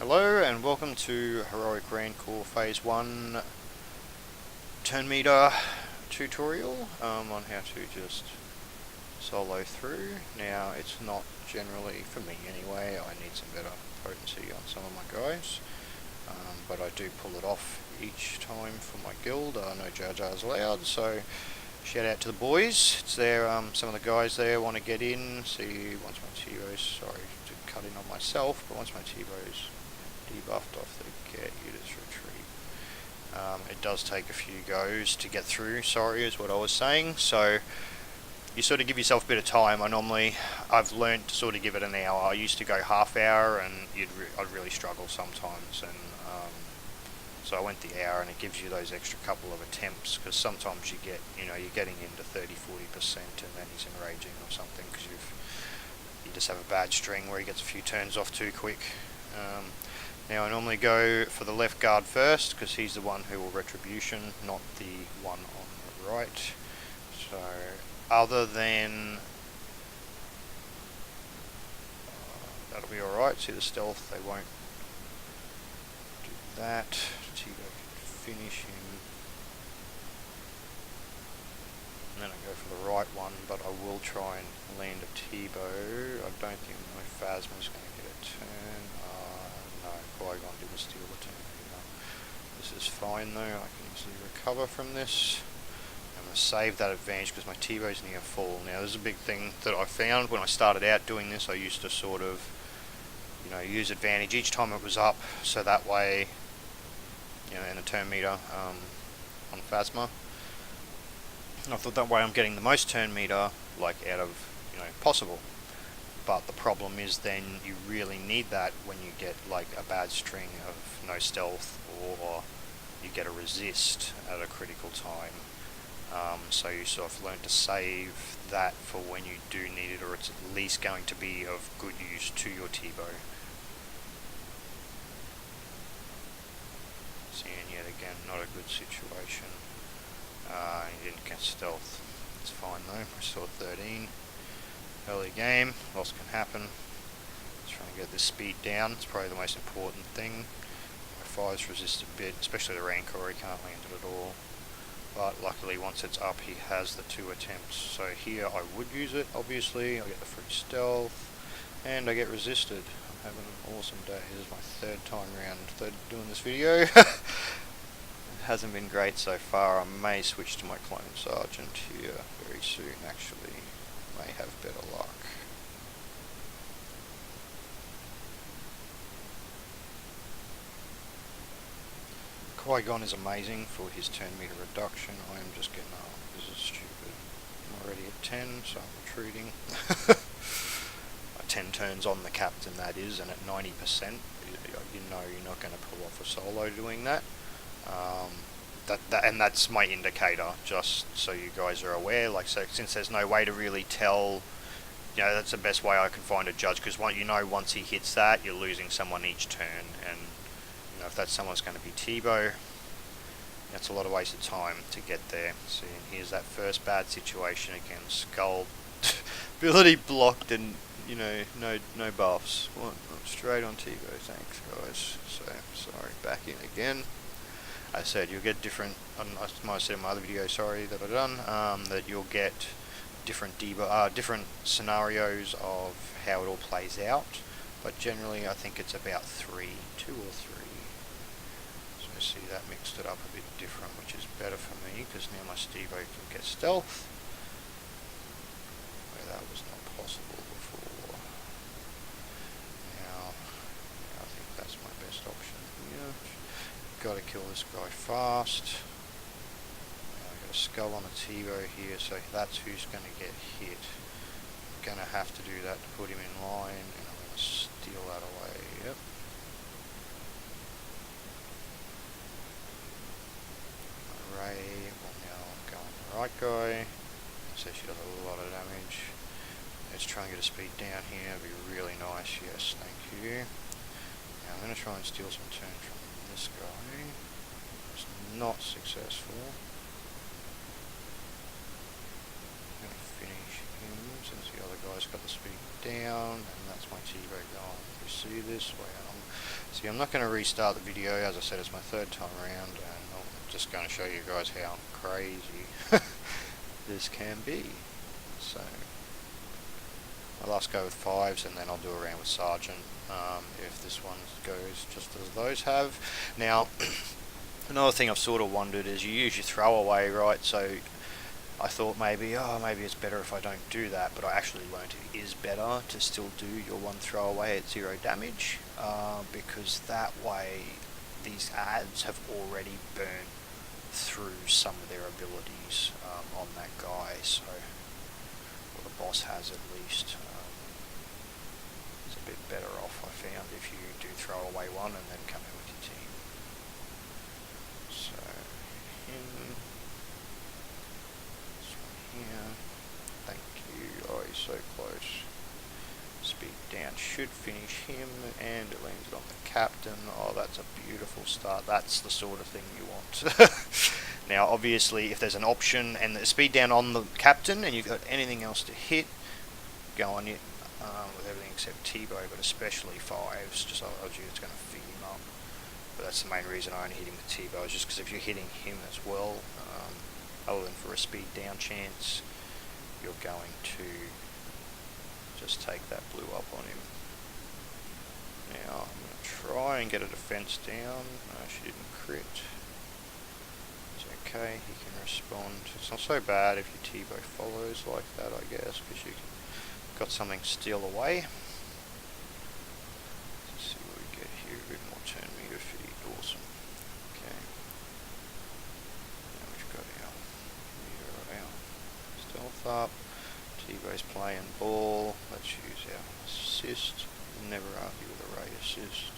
Hello and welcome to Heroic Rancor Phase 1 turn meter tutorial on how to just solo through. Now it's not generally, for me anyway, I need some better potency on some of my guys, but I do pull it off each time for my guild. No Jar Jars allowed, so shout out to the boys. It's there, some of the guys there want to get in. See, once my T-Bo's, sorry to cut in on myself, but once my T-Bo's debuffed off the get, you just retreat. It does take a few goes to get through, sorry, is what I was saying. So you sort of give yourself a bit of time. I've learned to sort of give it an hour. I used to go half hour and I'd really struggle sometimes, and so I went the hour, and it gives you those extra couple of attempts, because sometimes you get, you're getting into 30-40% and then he's enraging or something because you just have a bad string where he gets a few turns off too quick. Now I normally go for the left guard first, because he's the one who will retribution, not the one on the right. So other than that'll be alright. See the stealth, they won't do that. T-Bow can finish him. And then I go for the right one, but I will try and land a T-Bow. I don't think my Phasma's going to get a turn. No, Qui-Gon didn't steal the turn. This is fine though, I can easily recover from this. I'm going to save that advantage because my T-Bow's near full. Now there's a big thing that I found when I started out doing this. I used to sort of, use advantage each time it was up, so that way, in a turn meter on Phasma. I thought that way I'm getting the most turn meter out of possible. But the problem is then you really need that when you get a bad string of no stealth, or you get a resist at a critical time. So you sort of learn to save that for when you do need it, or it's at least going to be of good use to your T-Bow. See, and yet again, not a good situation. He didn't get stealth. It's fine though. I saw 13. Early game, loss can happen. Just trying to get this speed down. It's probably the most important thing. My fires resist a bit, especially the Rancor. He can't land it at all. But luckily, once it's up, he has the 2 attempts. So here I would use it, obviously. I get the free stealth, and I get resisted. I'm having an awesome day. This is my third time around doing this video. It hasn't been great so far. I may switch to my Clone Sergeant here very soon, actually. May have better luck. Qui-Gon is amazing for his turn meter reduction. I am just getting, this is stupid. I'm already at 10, so I'm retreating. 10 turns on the captain, that is, and at 90%, you're not going to pull off a solo doing that. And that's my indicator, just so you guys are aware. So since there's no way to really tell, that's the best way I can find a judge, because once he hits that, you're losing someone each turn, and if that someone's going to be T-Bow, that's a lot of wasted time to get there. See, and here's that first bad situation again. Skull ability blocked, and no buffs. Straight on T-Bow. Thanks guys. So sorry, back in again. I said you'll get different, I might have said in my other video, sorry, that I've done, that you'll get different different scenarios of how it all plays out, but generally I think it's about 2 or 3. So see, that mixed it up a bit different, which is better for me, because now my Steve-O can get stealth, where that was not possible before. Now I think that's my best option here. Got to kill this guy fast. Now I got a skull on a T-Bow here, so that's who's going to get hit. I'm going to have to do that to put him in line, and I'm going to steal that away. Yep. Ray will now go on the right guy. So she does a lot of damage. Let's try and get a speed down here. It'd be really nice. Yes, thank you. Now I'm going to try and steal some turn from this guy. It's not successful. I'm going to finish him since the other guy's got the speed down, and that's my T-Bow going. You see this? Wow, I'm See, I'm not going to restart the video. As I said, it's my third time around, and I'm just going to show you guys how crazy this can be. So I'll last go with 5s, and then I'll do a round with Sergeant if this one goes just as those have. Now, another thing I've sort of wondered is you use your throwaway, right? So I thought maybe it's better if I don't do that, but I actually learned it is better to still do your one throwaway at 0 damage, because that way these ads have already burned through some of their abilities on that guy, so, or the boss has at least. It's a bit better off, I found, if you do throw away one and then come in with your team. So, him. Yeah, thank you. Oh, he's so close. Speed down should finish him, and it lands it on the captain. Oh, that's a beautiful start. That's the sort of thing you want. Now, obviously, if there's an option and the speed down on the captain, and you've got anything else to hit, go on it with everything except T-bow, but especially 5s. Just otherwise, it's going to feed him up. But that's the main reason I only hit him with T-bow, is just because if you're hitting him as well, other than for a speed down chance, you're going to just take that blue up on him. Now I'm going to try and get a defense down. She didn't crit. It's okay, he can respond. It's not so bad if your T-bow follows like that, I guess, because you've got something steal away. Let's see what we get here. A bit more turn meter feed. Awesome. Okay. Stealth up, T-bow's playing ball, let's use our assist, never argue with a ray assist.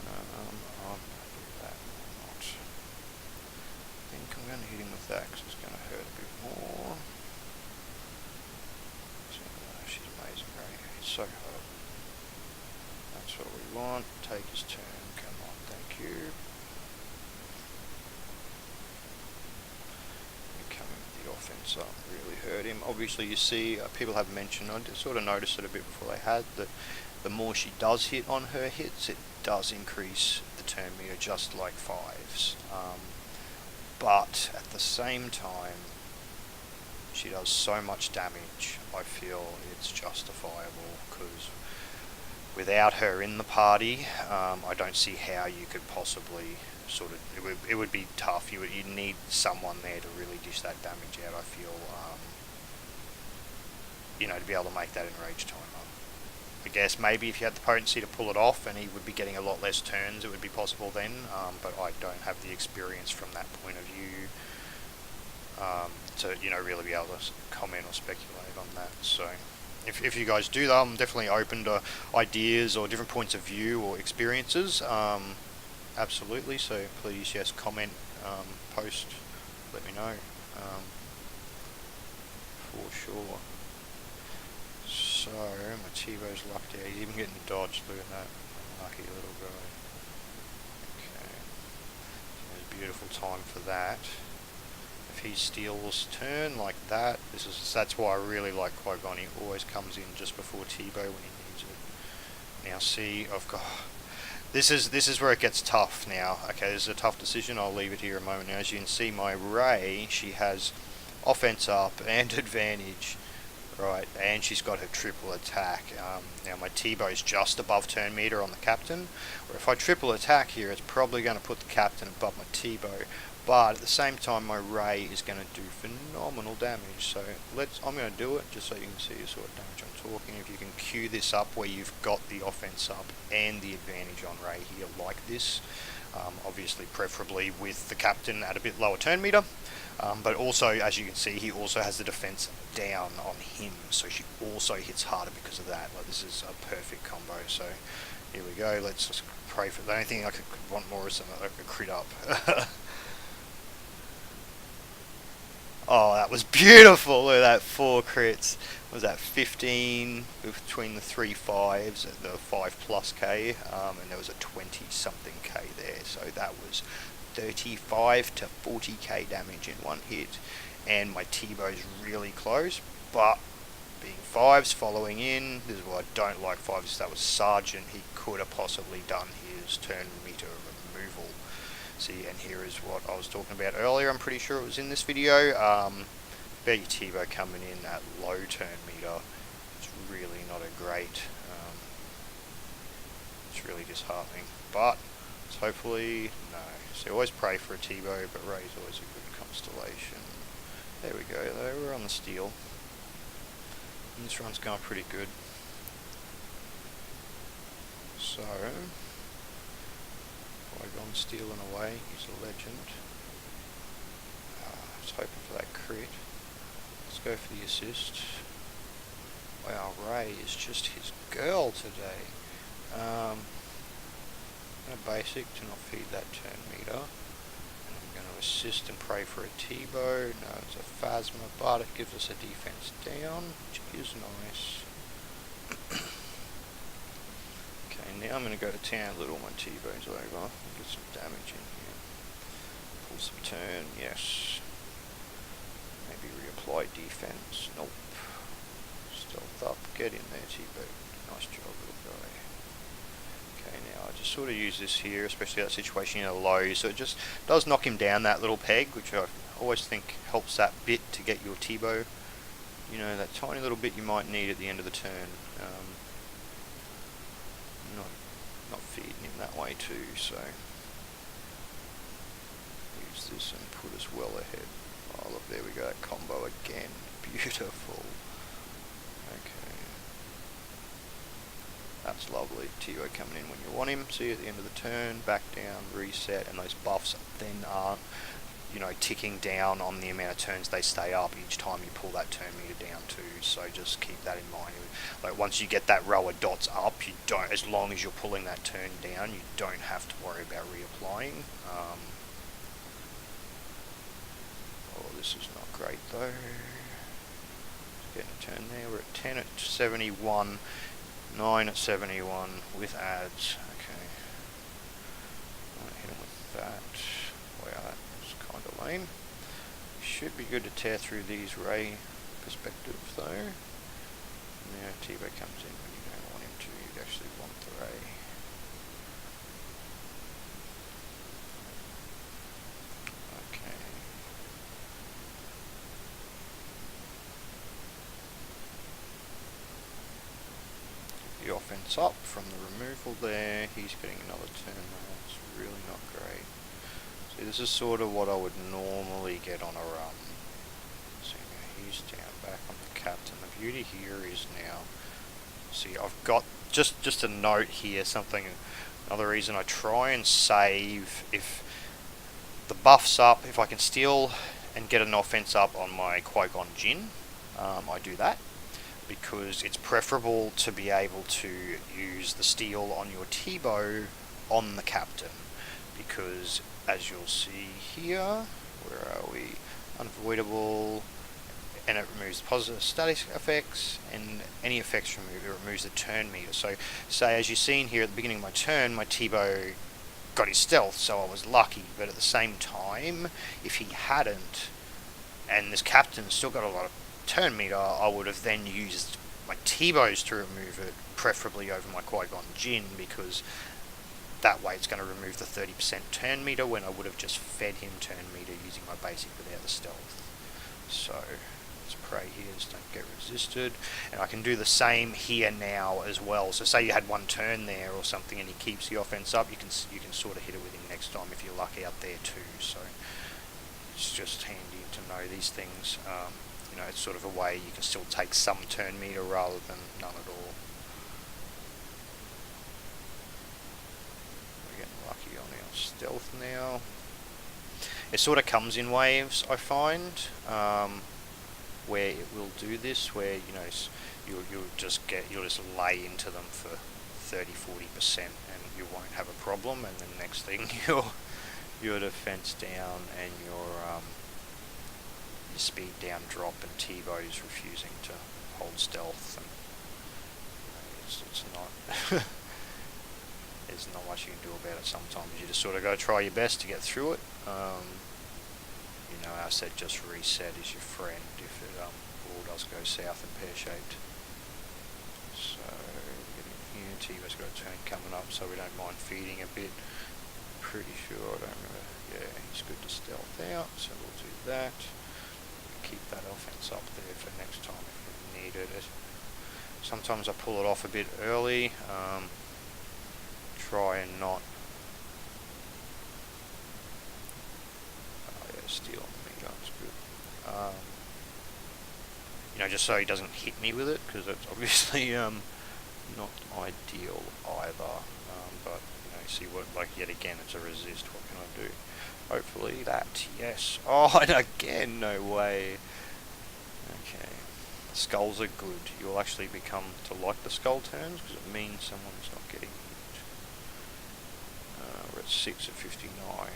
I'm going to do that or not. I think I'm going to hit him with that because it's going to hurt a bit more. So, she's amazing, Ray, it's so hard. That's what we want, take his turn, come on, thank you. Offense up really hurt him. Obviously, you see people have mentioned, I sort of noticed it a bit before they had, that the more she does hit on her hits, it does increase the turn meter just like 5s, but at the same time she does so much damage, I feel it's justifiable, because without her in the party, I don't see how you could possibly sort of, it would be tough. You'd need someone there to really dish that damage out, I feel, to be able to make that enraged timer. I guess maybe if you had the potency to pull it off and he would be getting a lot less turns, it would be possible then, but I don't have the experience from that point of view to really be able to comment or speculate on that. So if you guys do that, I'm definitely open to ideas or different points of view or experiences. Absolutely, so please, yes, comment, post, let me know, for sure. So, my T-bow's lucked out, he's even getting dodged, look at that, lucky little guy. Okay, so beautiful time for that. If he steals turn like that, that's why I really like Qui-Gon, he always comes in just before T-bow when he needs it. Now see, I've got... This is where it gets tough now. Okay, this is a tough decision. I'll leave it here a moment. Now, as you can see, my Ray, she has offense up and advantage, right? And she's got her triple attack. Now, my T-bow is just above turn meter on the captain. Or if I triple attack here, it's probably going to put the captain above my T-bow. But at the same time, my Ray is going to do phenomenal damage. So I'm going to do it just so you can see the sort of damage I'm talking. If you can cue this up where you've got the offense up and the advantage on Ray here like this, obviously preferably with the captain at a bit lower turn meter. But also, as you can see, he also has the defense down on him, so she also hits harder because of that. Like, this is a perfect combo. So here we go. Let's just pray for. The only thing I could want more is a crit up. Oh, that was beautiful. Look at that, 4 crits. What was that, 15 between the 3 5s, the 5+ K, and there was a 20 something K there. So that was 35 to 40k damage in one hit, and my T-bow's really close, but being fives following in. This is what I don't like fives. That was Sergeant. He could have possibly done his turn meter removal. See, and here is what I was talking about earlier. I'm pretty sure it was in this video. About your T-bow coming in at low turn meter. It's really not a great. It's really disheartening. But hopefully, no. So always pray for a T-bow, but Ray's always a good constellation. There we go, though, we're on the steel. And this run's going pretty good. So, Jevon stealing away, he's a legend. I was hoping for that crit. Let's go for the assist. Wow, Ray is just his girl today. A basic to not feed that turn meter. And I'm going to assist and pray for a T-bow. No, it's a Phasma, but it gives us a defense down, which is nice. Okay, now I'm going to go to town, little my T-bow's over. Get some damage in here. Pull some turn, yes. Maybe reapply defense. Nope. Stealth up, get in there, T-bow. Nice job, little guy. Okay, now I just sort of use this here, especially that situation in a low, so it just does knock him down that little peg, which I always think helps that bit to get your T-bow. You know, that tiny little bit you might need at the end of the turn. Not feeding him that way too, so use this and put us well ahead. Oh look, there we go, that combo again. Beautiful. Okay. That's lovely. T-bow coming in when you want him. See, at the end of the turn, back down, reset, and those buffs then are, you know, ticking down on the amount of turns they stay up each time you pull that turn meter down too. So just keep that in mind. Like once you get that row of dots up, you don't, as long as you're pulling that turn down, you don't have to worry about reapplying. Oh, this is not great though. Getting a turn there. We're at 10 at 71. 9 at 71 with ads. Okay. I'm gonna hit him with that. Wow, that's kind of lame. Should be good to tear through these Ray perspectives though. Now T-bow comes in when you don't want him to. You actually want the Ray. Okay. The offense up from the removal there. He's getting another turn there. It's really not great. See, this is sort of what I would normally get on a run. So he's down back on the captain. The beauty here is now, see, I've got just a note here, something, another reason I try and save if the buff's up, if I can steal and get an offense up on my Qui-Gon Jinn, I do that. Because it's preferable to be able to use the steal on your T-bow on the captain, because as you'll see here, where are we, unavoidable, and it removes positive static effects and any effects removed. It removes the turn meter. So say as you've seen here at the beginning of my turn, my T-bow got his stealth, so I was lucky, but at the same time, if he hadn't and this captain still got a lot of turn meter, I would have then used my T-bows to remove it, preferably over my Qui-Gon Jinn, because that way it's going to remove the 30% turn meter when I would have just fed him turn meter using my basic without the stealth. So let's pray here, just don't get resisted. And I can do the same here now as well. So say you had one turn there or something and he keeps the offense up, you can sort of hit it with him next time if you're lucky out there too. So it's just handy to know these things. You know, it's sort of a way you can still take some turn meter rather than none at all. We're getting lucky on our stealth now. It sort of comes in waves, I find, where it will do this, where, you know, you'll just lay into them for 30-40% and you won't have a problem, and then next thing your defense down and your speed down drop, and T-bows refusing to hold stealth, and it's not there's not much you can do about it. Sometimes you just sort of got to try your best to get through it. You know, I said just reset is your friend. all does go south and pear-shaped. So get in here, T-West got a turn coming up, so we don't mind feeding a bit. Pretty sure, I don't remember, yeah, he's good to stealth out, so we'll do that. Keep that offense up there for next time if we needed it. Sometimes I pull it off a bit early, try and not steal on the meter, that's good. You know, just so he doesn't hit me with it, because that's obviously not ideal either. But you know, see what, like, yet again, it's a resist. What can I do? Hopefully that, yes. Oh, and again, no way. Okay, skulls are good. You'll actually become to like the skull turns because it means someone's not getting hit. We're at 6 of 59. I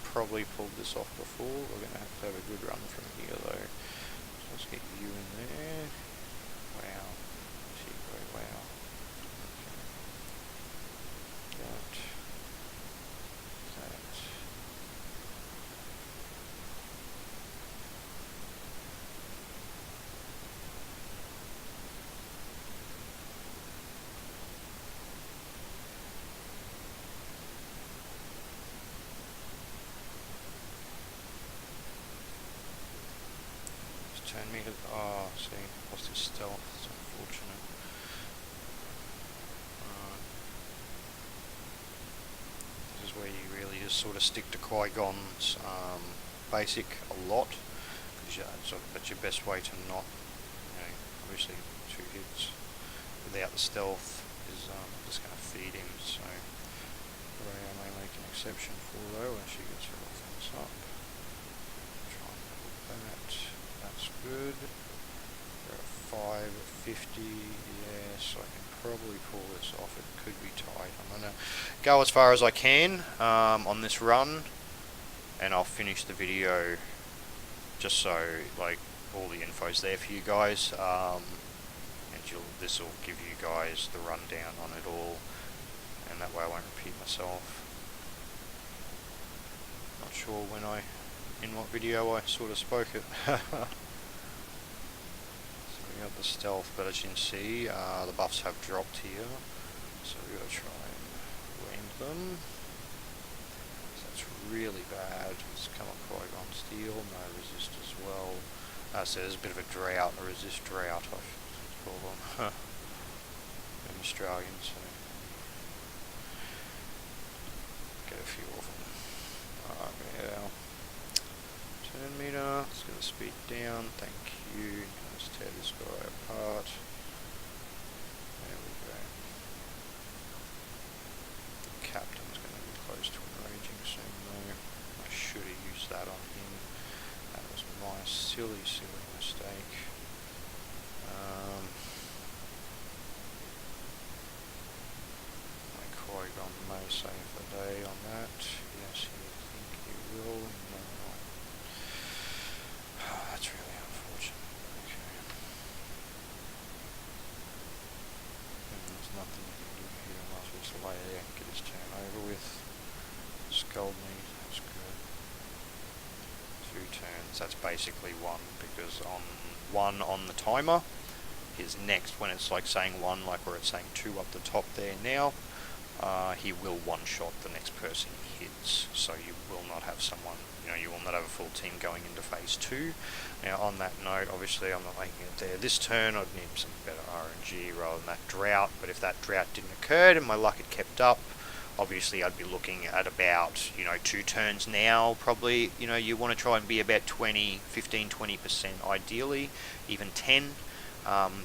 probably pulled this off before. We're going to have a good run from here though. So let's get you in there. Wow. Wow. Okay. That. Turn me to, oh, see, lost his stealth, it's unfortunate. This is where you really just sort of stick to Qui-Gon's basic a lot, because that's your best way to not, you know, obviously 2 hits without the stealth is just going to feed him, so Ray I may make an exception for though when she gets her offense up. Try and put that. That's good. We're at 5 of 50. Yes, I can probably pull this off. It could be tight. I'm going to go as far as I can on this run, and I'll finish the video just so like all the info's there for you guys, and this will give you guys the rundown on it all, and that way I won't repeat myself. Not sure in what video I sort of spoke it. So we got the stealth, but as you can see, the buffs have dropped here, so we got to try and land them. So that's really bad. Let's come up Qui-Gon Steel, no resist as well. So there's a bit of a drought, a resist drought, I should call them. I'm Australian, so get a few of them. Yeah. Turn meter, let's get the speed down, thank you. Let's tear this guy apart. There we go. Captain's going to be close to enraging soon though. I should have used that on him. That was my silly mistake. My Qui-Gon may save the day on that. Yes, you think he will? No. That's really unfortunate. Okay. There's nothing you can do here unless we just lay there and get his turn over with. Skull meat, that's good. 2 turns, that's basically 1, because on 1 on the timer, his next, when it's like saying 1, like where it's saying 2 up the top there now, he will one-shot the next person he hits, so you will not have someone, you know, you will not have a full team going into phase 2. Now on that note, obviously I'm not making it there this turn, I'd need some better RNG rather than that drought, but if that drought didn't occur and my luck had kept up, obviously I'd be looking at about, you know, 2 turns now, probably, you know, you want to try and be about 15-20% ideally, even 10.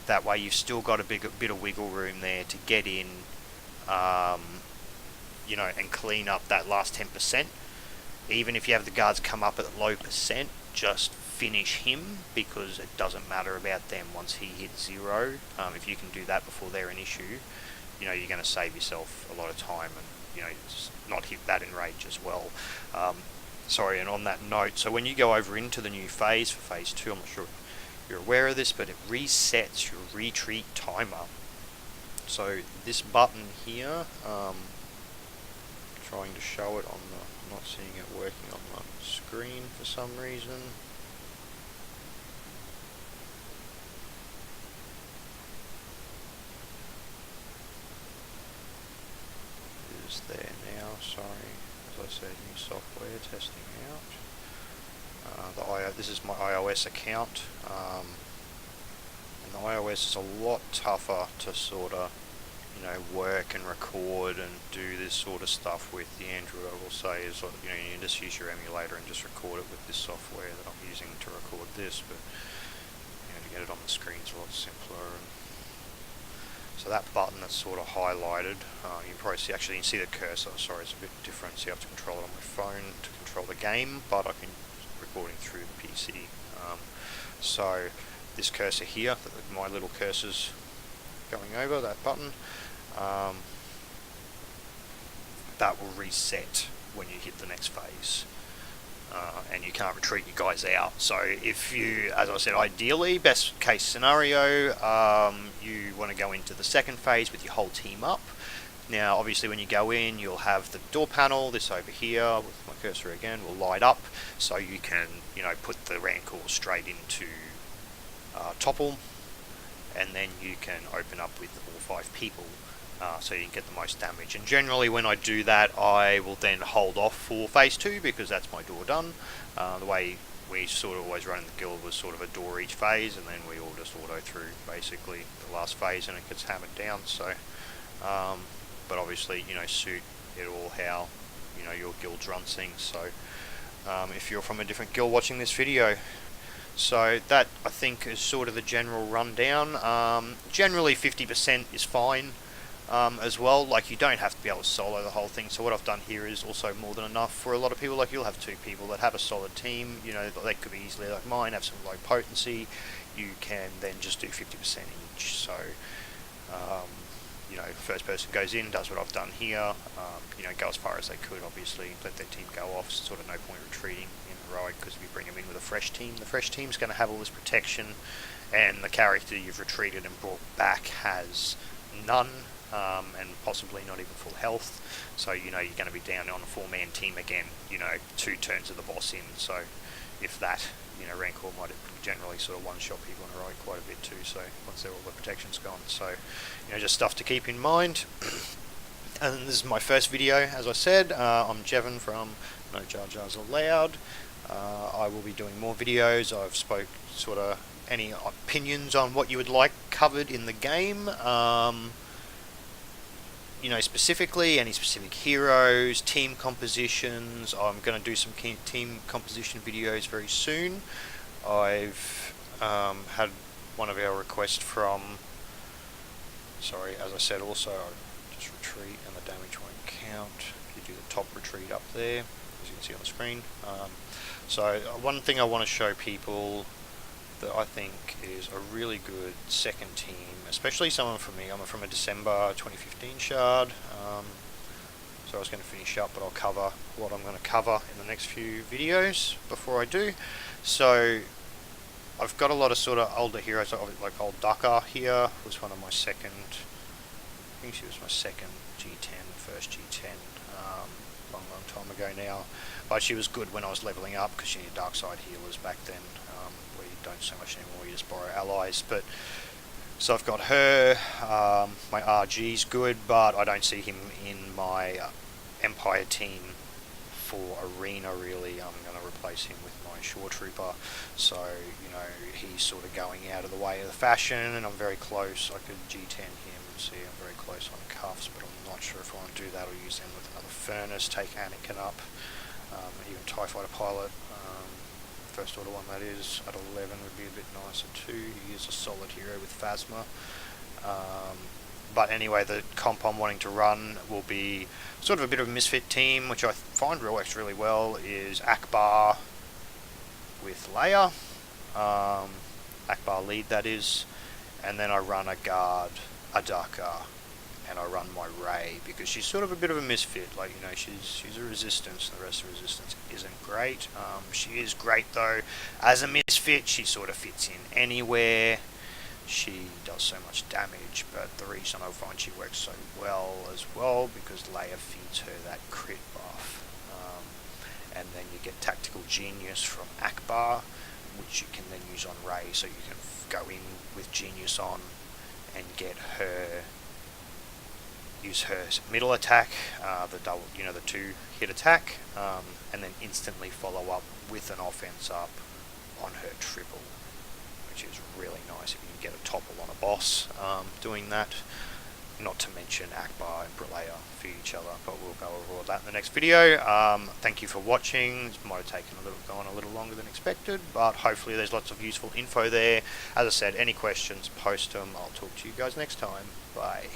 That way you've still got a bit of wiggle room there to get in, you know, and clean up that last 10%. Even if you have the guards come up at low percent, just finish him, because it doesn't matter about them once he hits 0. If you can do that before they're an issue, you know, you're going to save yourself a lot of time and, you know, just not hit that enrage as well. Sorry, and on that note, so when you go over into the new phase, for phase 2, I'm not sure if you're aware of this, but it resets your retreat timer. So this button here, trying to show it on the, I'm not seeing it working on the screen for some reason. sorry, as I said, new software testing out. This is my iOS account, and the iOS is a lot tougher to sort of, you know, work and record and do this sort of stuff with. The Android, I will say, is, you know, you can just use your emulator and just record it with this software that I'm using to record this, but, you know, to get it on the screen is a lot simpler. And so that button that's sort of highlighted, you can probably see, actually you can see the cursor, sorry, it's a bit different, so you have to control it on my phone to control the game, but I can recording through the PC. So this cursor here, my little cursor's going over that button, that will reset when you hit the next phase. And you can't retreat your guys out. So if you, as I said, ideally, best case scenario, you want to go into the second phase with your whole team up. Now, obviously, when you go in, you'll have the door panel, this over here, with my cursor again, will light up, so you can, you know, put the Rancor straight into topple, and then you can open up with all 5 people. So you can get the most damage. And generally when I do that, I will then hold off for phase 2 because that's my door done. The way we sort of always run in the guild was sort of a door each phase, and then we all just auto through basically the last phase and it gets hammered down. So, but obviously, you know, suit it all how, you know, your guild's run things. So if you're from a different guild watching this video. So that, I think, is sort of the general rundown. Generally 50% is fine. As well, like, you don't have to be able to solo the whole thing, so what I've done here is also more than enough for a lot of people. Like, you'll have 2 people that have a solid team, you know, they could be easily like mine, have some low potency. You can then just do 50% each. So you know, first person goes in, does what I've done here, you know, go as far as they could, obviously, let their team go off. Sort of no point retreating in heroic, because if you bring them in with a fresh team, the fresh team's going to have all this protection, and the character you've retreated and brought back has none. And possibly not even full health, so you know you're going to be down on a 4-man team again, you know, 2 turns of the boss in. So if that, you know, Rancor might generally sort of one-shot people in a row quite a bit too, so once all the protection's gone. So, you know, just stuff to keep in mind. And this is my first video, as I said. I'm Jevon from No Jar Jars Allowed. I will be doing more videos. I've spoke sort of any opinions on what you would like covered in the game. You know, specifically any specific heroes, team compositions. I'm going to do some team composition videos very soon. I've had one of our requests from, sorry, as I said, also I'll just retreat and the damage won't count. You do the top retreat up there, as you can see on the screen. So one thing I want to show people that I think is a really good second team, especially someone from me. I'm from a December 2015 shard, so I was going to finish up, but I'll cover what I'm going to cover in the next few videos before I do. So I've got a lot of sort of older heroes, like old Ducker here was one of my second, I think she was my second G10, first G10, long time ago now, but she was good when I was leveling up because she needed dark side healers back then. Where you don't so much anymore, you just borrow allies. But so I've got her, my RG's good, but I don't see him in my Empire team for Arena really. I'm going to replace him with my Shore Trooper, so you know, he's sort of going out of the way of the fashion, and I'm very close. I could G10 him, see I'm very close on cuffs, but I'm not sure if I want to do that or use them with another Furnace, take Anakin up, even TIE Fighter Pilot. First order one, that is, at 11 would be a bit nicer too. He is a solid hero with Phasma. But anyway, the comp I'm wanting to run will be sort of a bit of a misfit team, which I find works really well, is Akbar with Leia. Akbar lead, that is. And then I run a guard, Adaka, and I run my Rey, because she's sort of a bit of a misfit. Like, you know, she's a resistance, and the rest of resistance isn't great. She is great though as a misfit. She sort of fits in anywhere. She does so much damage, but the reason I find she works so well as well, because Leia feeds her that crit buff, and then you get Tactical Genius from Akbar, which you can then use on Rey, so you can go in with Genius on and get her use her middle attack, the double, the 2-hit attack, and then instantly follow up with an offense up on her triple, which is really nice if you can get a topple on a boss doing that. Not to mention Akbar and Brelea for each other, but we'll go over all that in the next video. Thank you for watching. It might have gone a little longer than expected, but hopefully there's lots of useful info there. As I said, any questions, post them. I'll talk to you guys next time. Bye.